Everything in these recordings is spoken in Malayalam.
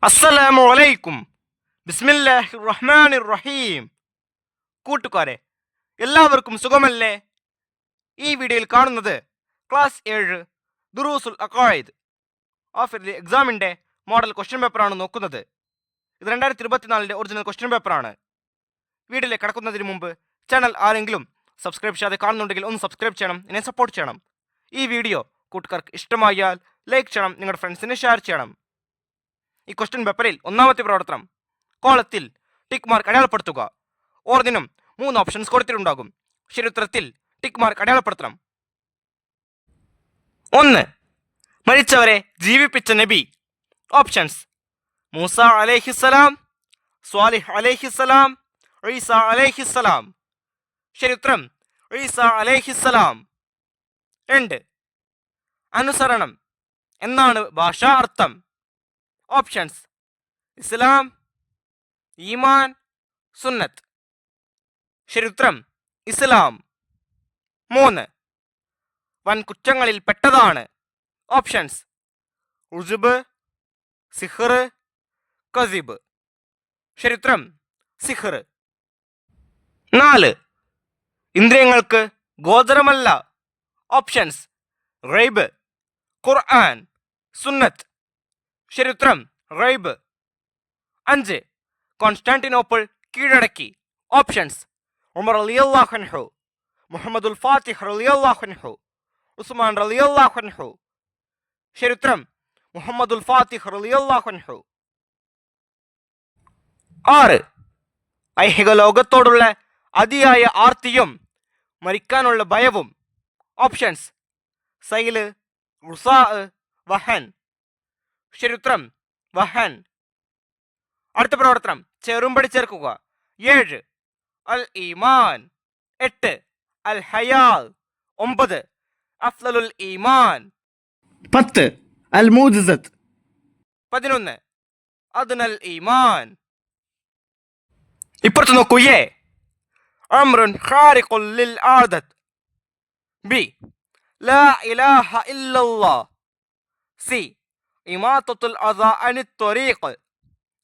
അസ്സലാമു അലൈക്കും. ബിസ്മില്ലാഹിർ റഹ്മാനിർ റഹീം. കൂട്ടുകാരെ, എല്ലാവർക്കും സുഖമല്ലേ? ഈ വീഡിയോയിൽ കാണുന്നത് ക്ലാസ് 7 ദുറൂസുൽ അഖായിദ് ആഫിർലി എക്സാമിൻ്റെ മോഡൽ ക്വസ്റ്റ്യൻ പേപ്പറാണ് നോക്കുന്നത്. ഇത് 2024 ഒറിജിനൽ ക്വസ്റ്റ്യൻ പേപ്പറാണ്. വീഡിയോയിലേക്ക് കടക്കുന്നതിന് മുമ്പ് ചാനൽ ആരെങ്കിലും സബ്സ്ക്രൈബ് ചെയ്യാതെ കാണുന്നുണ്ടെങ്കിൽ ഒന്ന് സബ്സ്ക്രൈബ് ചെയ്യണം, എന്നെ സപ്പോർട്ട് ചെയ്യണം. ഈ വീഡിയോ കൂട്ടുകാർക്ക് ഇഷ്ടമായാൽ ലൈക്ക് ചെയ്യണം, നിങ്ങളുടെ ഫ്രണ്ട്സിന് ഷെയർ ചെയ്യണം. ഈ ക്വസ്റ്റ്യൻ പേപ്പറിൽ ഒന്നാമത്തെ പ്രവർത്തനം കോളത്തിൽ ടിക്ക് മാർക്ക് അടയാളപ്പെടുത്തുക. ഓരോന്നിനും 3 ഓപ്ഷൻസ് കൊടുത്തിട്ടുണ്ടാകും. ശരി ഉത്തരത്തിൽ ടിക്ക് മാർക്ക് അടയാളപ്പെടുത്തണം. 1. മരിച്ചവരെ ജീവിപ്പിച്ച നബി. ഓപ്ഷൻസ്: മൂസ അലൈഹിസ്സലാം, സ്വാലിഹ് അലൈഹിസ്സലാം, ഈസ അലൈഹിസ്സലാം. ശരി ഉത്തരം ഈസ അലൈഹിസ്സലാം. 2. അനുസരണം എന്നാണ് ഭാഷാ അർത്ഥം. ഓപ്ഷൻസ്: ഇസ്ലാം, ഈമാൻ, സുന്നത്ത്. ശരി ഉത്തരം ഇസ്ലാം. 3. വൻ കുറ്റങ്ങളിൽ പെട്ടതാണ്. ഓപ്ഷൻസ്: ഉജുബ്, സിഹ്ർ, കസിബ്. ശരി ഉത്തരം സിഹ്ർ. 4. ഇന്ദ്രിയങ്ങൾക്ക് ഗോചരമല്ല. ഓപ്ഷൻസ്: ഗൈബ്, ഖുർആൻ, സുന്നത്ത്. ശരി ഉത്തരം ഗൈബ്. 5. കോൺസ്റ്റാന്റിനോപ്പിൾ കീഴടക്കി. ഓപ്ഷൻസ്: ഉമർ റളിയല്ലാഹു അൻഹു, മുഹമ്മദുൽ ഫാത്തിഹ് റളിയല്ലാഹു അൻഹു, ഉസ്മാൻ റളിയല്ലാഹു അൻഹു. ശരി ഉത്തരം മുഹമ്മദുൽ ഫാത്തിഹ് റളിയല്ലാഹു അൻഹു. 6. ഐഹിക ലോകത്തോടുള്ള അതിയായ ആർത്തിയും മരിക്കാനുള്ള ഭയവും. ഓപ്ഷൻസ്: സൈല്, റുസാ, വഹൻ. ശരി ഉത്തരം വഹൻ. അടുത്ത പ്രവർത്തനം ചെറുമ്പടി ചേർക്കുക. 7. അൽ ഈമാൻ. 8. അൽ ഹയാ. 9. അഫ്ലലുൽ ഈമാൻ. 10. അൽ മൂജിസത്ത്. 11. അദ്നൽ ഈമാൻ. ഇപ്പുറത്ത് നോക്കൂ. എ അംറുൻ ഖാരിഖുൽ ലിൽ ആദത്ത്. ബി ലാ ഇലാഹ ഇല്ലല്ലാഹ്. സി ഇമാതത്തുൽ അദാ അനിത് ത്വരീഖ്.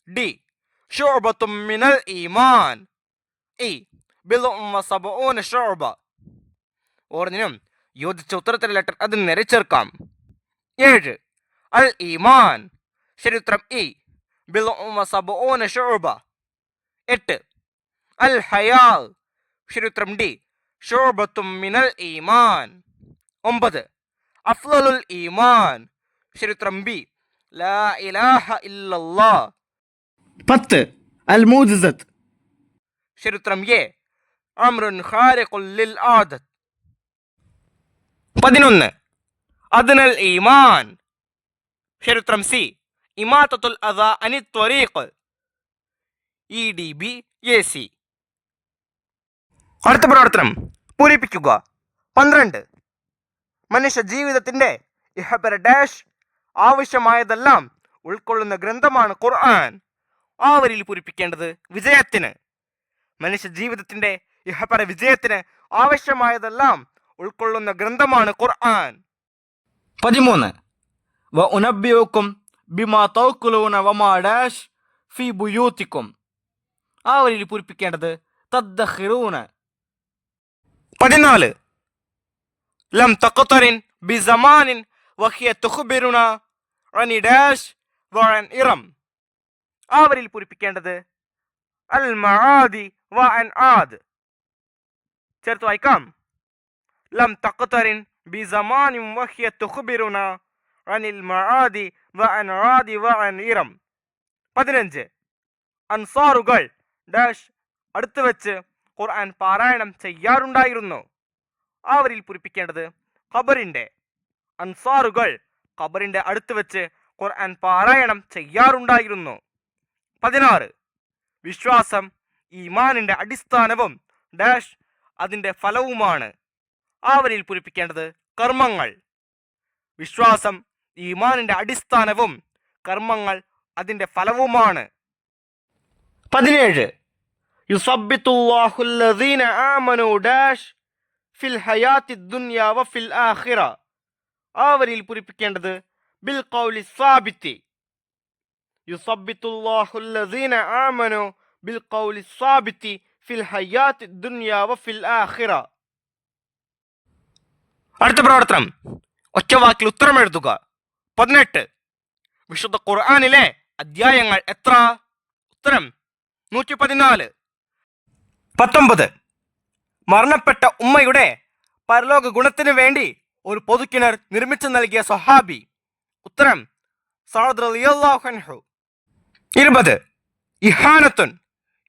ഡി ശുഅബത്തും മിനൽ ഈമാൻ. ഇ ബിദ്ഉം വസബഊന ശുഅബ. ഓരോന്നിനും യോജിച്ച ഉത്തരത്തിലെ ലെറ്റർ അതിന് നേരെ ചേർക്കാം. 7. അൽ ഈമാൻ. ശരി ഉത്തരം ഇ ബിദ്ഉം വസബഊന ശുഅബ. 8. അൽ ഹയാ. ശരി ഉത്തരം ഡി ശുഅബത്തും മിനൽ ഈമാൻ. 9. അഫ്ളലുൽ ഈമാൻ. ശരി ഉത്തരം ബി ലാ ഇലാഹ ഇല്ലല്ലാഹ്. 10. അൽ മൂജിസത്ത്. ശരി ഉത്തരം എ അംറുൻ ഖാരിഖുൽ ലിൽ ആദത്ത്. 11. അദ്നൽ ഈമാൻ. ശരി ഉത്തരം സി ഇമാതത്തുൽ അദാ അനിത് ത്വരീഖ്. EDB AC. അടുത്ത പ്രവർത്തനം പൂരിപ്പിക്കുക. 12. മനുഷ്യ ജീവിതത്തിന്റെ ഇഹപര ഡാഷ് ആവശ്യമായതെല്ലാം ഉൾക്കൊള്ളുന്ന ഗ്രന്ഥമാണ് ഖുർആൻ. ആ വരിയിൽ പൂരിപ്പിക്കേണ്ടത് വിജയത്തിന്. മനുഷ്യ ജീവിതത്തിന്റെ ഇഹപര വിജയത്തിന് ആവശ്യമായതെല്ലാം ഉൾക്കൊള്ളുന്ന ഗ്രന്ഥമാണ് ഖുർആൻ. 13. വ ഉനബ്ബിഉക്കും ബിമാ തൗക്കുലൂന വമാ ഡാഷ് ഫീ ബുയൂത്തിക്കും. ആ വരിയിൽ പൂരിപ്പിക്കേണ്ടത് തദ്ദഖിറൂന. 14. ലം തഖ്തറിൻ ബിസമാനിൻ വഹിയ തുഖ്ബിറുന അനി ഡാഷ് വഅൻ ഇറം. ആ വരിയിൽ പൂരിപ്പിക്കേണ്ടത് അൽ മആദി വഅൻ ആദ്. ചേർത്ത് വായിക്കാം. ലം തഖ്തറിൻ ബിസമാനിൻ വഹിയ തുഖ്ബിറുന അനിൽ മആദി വഅൻ ആദി വഅൻ ഇറം. 15. അൻസാറുകൾ ഡാഷ് അടുത്ത് വെച്ച് ഖുർആൻ പാരായണം ചെയ്യാറുണ്ടായിരുന്നു. ആ വരിയിൽ പൂരിപ്പിക്കേണ്ടത് ഖബറിന്റെ. അൻസാറുകൾ ഖബറിന്റെ അടുത്ത് വെച്ച് ഖുർആൻ പാരായണം ചെയ്യാറുണ്ടായിരുന്നു. 16. വിശ്വാസം ഈമാനിന്റെ അടിസ്ഥാനവും ഡാഷ് അതിന്റെ ഫലവുമാണ്. ആ വരിയിൽ പൂരിപ്പിക്കേണ്ടത് കർമ്മങ്ങൾ. വിശ്വാസം ഈമാനിന്റെ അടിസ്ഥാനവും കർമ്മങ്ങൾ അതിന്റെ ഫലവുമാണ്. 17. യുസബ്ബിതുല്ലാഹുല്ലദീന ആമനു ഡാഷ് ഫിൽ ഹയാത്തി ദുനിയ വഫിൽ ആഖിറ. ആ വരിയിൽ പൂരിപ്പിക്കേണ്ടത് ബിൽ ഖൗലി സാബിത്തി. യുസബ്ബിതുല്ലാഹുല്ലദീന ആമനു ബിൽ ഖൗലി സ്വാബിതി ഫിൽ ഹയാത്തി ദുനിയ വഫിൽ ആഖിറ. അടുത്ത പ്രവർത്തനം, ഒറ്റവാക്കിൽ ഉത്തരം എഴുതുക. 18. വിശുദ്ധ ഖുർആനിലെ അധ്യായങ്ങൾ എത്ര? ഉത്തരം 114. 19. മരണപ്പെട്ട ഉമ്മയുടെ പരലോക ഗുണത്തിനു വേണ്ടി ഒരു പൊതുക്കിണർ നിർമ്മിച്ചു നൽകിയ സ്വഹാബി. ഉത്തരം സഅദ് റളിയല്ലാഹു അൻഹു. 20. ഇഹാനത്തുൻ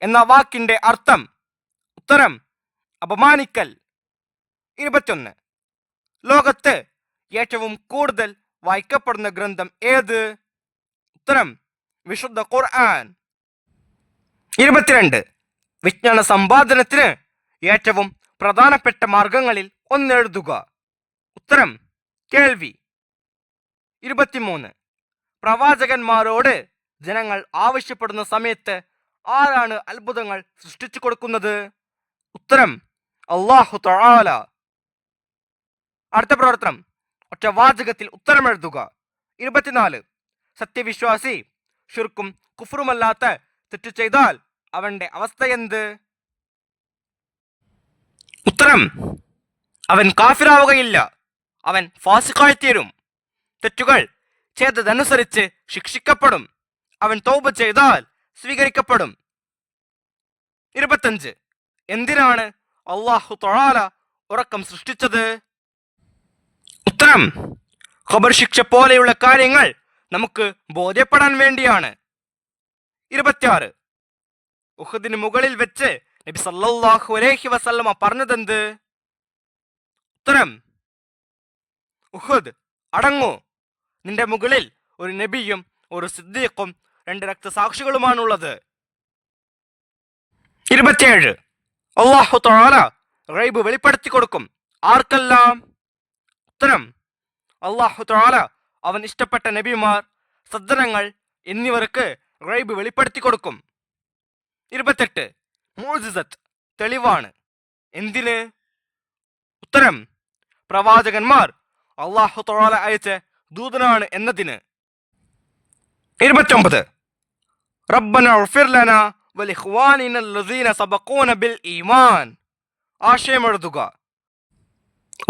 എന്ന വാക്കിന്റെ അർത്ഥം. ഉത്തരം അപമാനിക്കൽ. 21. ലോകത്ത് ഏറ്റവും കൂടുതൽ വായിക്കപ്പെടുന്ന ഗ്രന്ഥം ഏത്? ഉത്തരം വിശുദ്ധ ഖുർആൻ. 22. വിജ്ഞാന സമ്പാദനത്തിന് ഏറ്റവും പ്രധാനപ്പെട്ട മാർഗങ്ങളിൽ ഒന്നെഴുതുക. ഉത്തരം കേൾവി. 23. പ്രവാചകന്മാരോട് ജനങ്ങൾ ആവശ്യപ്പെടുന്ന സമയത്ത് ആരാണ് അത്ഭുതങ്ങൾ സൃഷ്ടിച്ചു കൊടുക്കുന്നത്? ഉത്തരം അല്ലാഹു തആല. അടുത്ത പ്രവർത്തനം, ഒറ്റ വാചകത്തിൽ ഉത്തരം എഴുതുക. 24. സത്യവിശ്വാസി ശിർക്കും കുഫ്റുമല്ലാത്ത തെറ്റ് ചെയ്താൽ അവന്റെ അവസ്ഥ എന്ത്? ഉത്തരം അവൻ കാഫിറാവുകയില്ല, അവൻ ഫാസിഖായിത്തീരും. തെറ്റുകൾ ചെയ്തതനുസരിച്ച് ശിക്ഷിക്കപ്പെടും, അവൻ തൗബ ചെയ്താൽ സ്വീകരിക്കപ്പെടും. 25. എന്തിനാണ് അല്ലാഹു തആല ഉറക്കം സൃഷ്ടിച്ചത്? ഉത്തരം ഖബർ ശിക്ഷ പോലെയുള്ള കാര്യങ്ങൾ നമുക്ക് ബോധ്യപ്പെടാൻ വേണ്ടിയാണ്. 26. ഉഹദിന് മുകളിൽ വെച്ച് നബി സല്ലല്ലാഹു അലൈഹി വസല്ലമ പറഞ്ഞതെന്ത്? ഉത്തരം ഉഹദ് അടങ്ങൂ, നിന്റെ മുകളിൽ ഒരു നബിയും ഒരു സിദ്ദീഖും 2 രക്തസാക്ഷികളുമാണുള്ളത്. 27. അല്ലാഹു തആല ഗൈബ് വെളിപ്പെടുത്തി കൊടുക്കും, ആർക്കെല്ലാം? ഉത്തരം അല്ലാഹു തആല അവൻ ഇഷ്ടപ്പെട്ട നബിമാർ, സജ്ജനങ്ങൾ എന്നിവർക്ക് ഗൈബ് വെളിപ്പെടുത്തി കൊടുക്കും. 28. മുഅ്ജിസത്ത് തെളിവാണ്, എന്തിന്? ഉത്തരം പ്രവാചകന്മാർ അല്ലാഹു തആല അയച്ച ദൂതനാണ് എന്നതിന്. 29. റബ്ബന ഇഗ്ഫിർ ലനാ വലിഖ്വാനിന അല്ലദീന സബഖൂന ബിൽ ഈമാൻ. ആശയം എഴുതുക.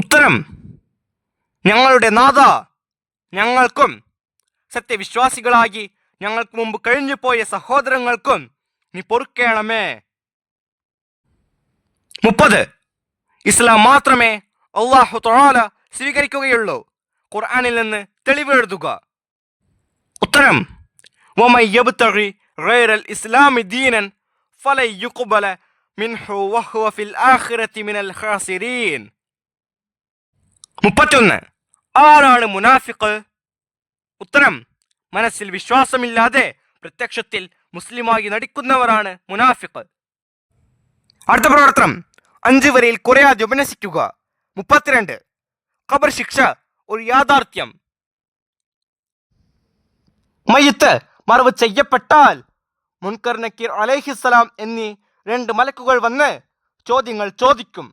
ഉത്തരം ഞങ്ങളുടെ നാഥ, ഞങ്ങൾക്കും സത്യവിശ്വാസികളായി ഞങ്ങൾക്ക് മുമ്പ് കഴിഞ്ഞു പോയ സഹോദരങ്ങൾക്കും നീ പൊറുക്കേണമേ. 30. ഇസ്ലാം മാത്രമേ അല്ലാഹു തആല സ്വീകരിക്കുകയുള്ളൂ, ഖുർആനിൽ നിന്ന് തെളിവ് എഴുതുക. ഉത്തരം വമൻ യബ്തഗി ഗൈറൽ ഇസ്ലാമി ദീനൻ ഫലൻ യുഖ്ബല മിൻഹു വഹുവ ഫിൽ ആഖിറതി മിനൽ ഖാസിരീൻ. 31. ആരാണ് മുനാഫിഖ്? ഉത്തരം മനസ്സിൽ വിശ്വാസമില്ലാതെ പ്രത്യക്ഷത്തിൽ മുസ്ലിമായി നടിക്കുന്നവരാണ് മുനാഫിഖ്. അടുത്ത പ്രവർത്തനം, 5 വരിയിൽ കുറയാതെ ഉപന്യസിക്കുക. 32. ഖബർ ശിക്ഷ ഒരു യാഥാർത്ഥ്യം. മയ്യിത്ത് മറവ് ചെയ്യപ്പെട്ടാൽ മുൻകർ നക്കീർ അലൈഹിസ്സലാം എന്നീ 2 മലക്കുകൾ വന്ന് ചോദ്യങ്ങൾ ചോദിക്കും.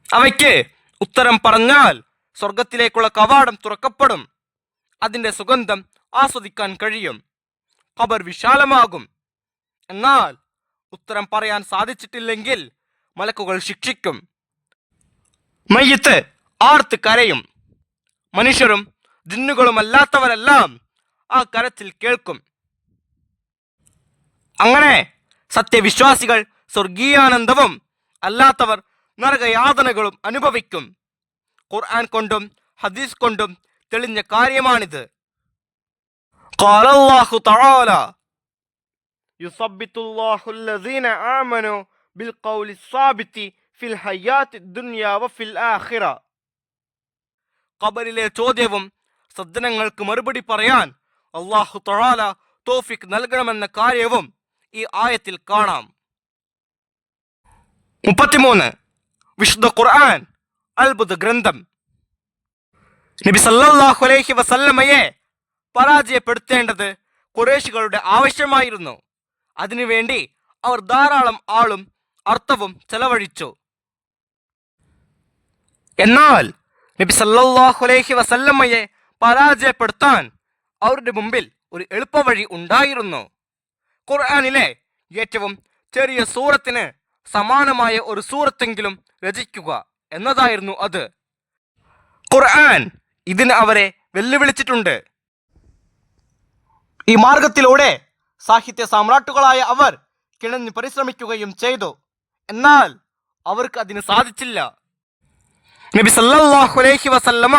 അവയ്ക്ക് ഉത്തരം പറഞ്ഞാൽ സ്വർഗത്തിലേക്കുള്ള കവാടം തുറക്കപ്പെടും, അതിന്റെ സുഗന്ധം ആസ്വദിക്കാൻ കഴിയും, ഖബർ വിശാലമാകും. എന്നാൽ ഉത്തരം പറയാൻ സാധിച്ചിട്ടില്ലെങ്കിൽ മലക്കുകൾ ശിക്ഷിക്കും. മയ്യിത്ത് ആർത്ത് കരയും, മനുഷ്യരും ജിന്നുകളുമല്ലാത്തവരെല്ലാം ആ കരച്ചിൽ കേൾക്കും. അങ്ങനെ സത്യവിശ്വാസികൾ സ്വർഗീയാനന്ദവും അല്ലാത്തവർ നരകയാതനകളും അനുഭവിക്കും. ഖുർആൻ കൊണ്ടും ഹദീസ് കൊണ്ടും തെളിഞ്ഞ കാര്യമാണിത്. ഖാല അല്ലാഹു തആല യുസബ്ബിതുല്ലാഹുല്ലദീന ആമനു ബിൽ ഖൗലി സ്വാബിതി ഫിൽ ഹയാത്തി ദുനിയ വഫിൽ ആഖിറ. ഖബറിലെ ചോദ്യവും സജ്ജനങ്ങൾക്ക് മറുപടി പറയാൻ അല്ലാഹു തആല തൗഫീഖ് നൽകണമെന്ന കാര്യവും ഈ ആയത്തിൽ കാണാം. 33. വിശുദ്ധ ഖുർആൻ അത്ഭുത ഗ്രന്ഥം. നബി സല്ലല്ലാഹു അലൈഹി വസല്ലമയെ പരാജയപ്പെടുത്തേണ്ടത് ഖുറൈശികളുടെ ആവശ്യമായിരുന്നു. അതിനുവേണ്ടി അവർ ധാരാളം ആളും അർത്ഥവും ചെലവഴിച്ചു. എന്നാൽ നബി സല്ലല്ലാഹു അലൈഹി വസല്ലമയെ പരാജയപ്പെടുത്താൻ അവരുടെ മുമ്പിൽ ഒരു എളുപ്പവഴി ഉണ്ടായിരുന്നു. ഖുർആനിലെ ഏറ്റവും ചെറിയ സൂറത്തിന് സമാനമായ ഒരു സൂറത്തെങ്കിലും രചിക്കുക എന്നതായിരുന്നു അത്. ഖുർആൻ ഇതിന് അവരെ വെല്ലുവിളിച്ചിട്ടുണ്ട്. ഈ മാർഗത്തിലൂടെ സാഹിത്യ സാമ്രാട്ടുകളായ അവർ കിണഞ്ഞു പരിശ്രമിക്കുകയും ചെയ്തു. എന്നാൽ അവർക്ക് അതിന് സാധിച്ചില്ല. നബി സല്ലല്ലാഹു അലൈഹി വസല്ലമ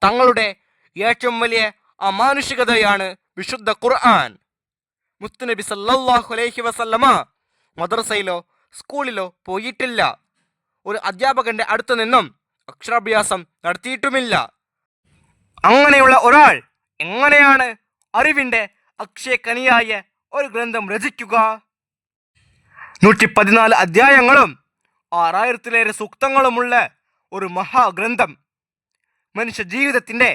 തങ്ങളുടെ ഏറ്റവും വലിയ അമാനുഷികതയാണ് വിശുദ്ധ ഖുർആൻ. മുത്തുനബി സല്ലല്ലാഹു അലൈഹി വസല്ലമ മദ്രസയിലോ സ്കൂളിലോ പോയിട്ടില്ല. ഒരു അധ്യാപകന്റെ അടുത്തു നിന്നും അക്ഷരാഭ്യാസം നടത്തിയിട്ടുമില്ല. അങ്ങനെയുള്ള ഒരാൾ എങ്ങനെയാണ് അറിവിന്റെ അക്ഷയക്കനിയായ ഒരു ഗ്രന്ഥം രചിക്കുക? 114 അധ്യായങ്ങളും 6000-ലേറെ സൂക്തങ്ങളുമുള്ള ഒരു മഹാഗ്രന്ഥം, മനുഷ്യ ജീവിതത്തിന്റെ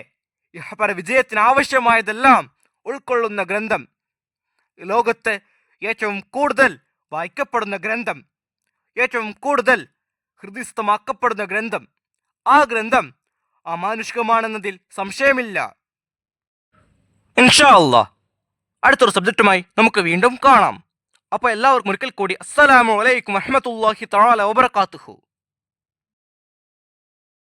ഇഹപര വിജയത്തിന് ആവശ്യമായതെല്ലാം ഉൾക്കൊള്ളുന്ന ഗ്രന്ഥം, ലോകത്ത് ഏറ്റവും കൂടുതൽ വായിക്കപ്പെടുന്ന ഗ്രന്ഥം, ഏറ്റവും കൂടുതൽ ഹൃദയസ്ഥമാക്കപ്പെടുന്ന ഗ്രന്ഥം. ആ ഗ്രന്ഥം അമാനുഷികമാണെന്നതിൽ സംശയമില്ല. ഇൻഷാ അല്ലാഹ് അടുത്തൊരു സബ്ജക്റ്റുമായി നമുക്ക് വീണ്ടും കാണാം. അപ്പോൾ എല്ലാവർക്കും ഒരിക്കൽ കൂടി അസ്സലാമു അലൈക്കും വറഹ്മത്തുള്ളാഹി തആല വബറകാതുഹു.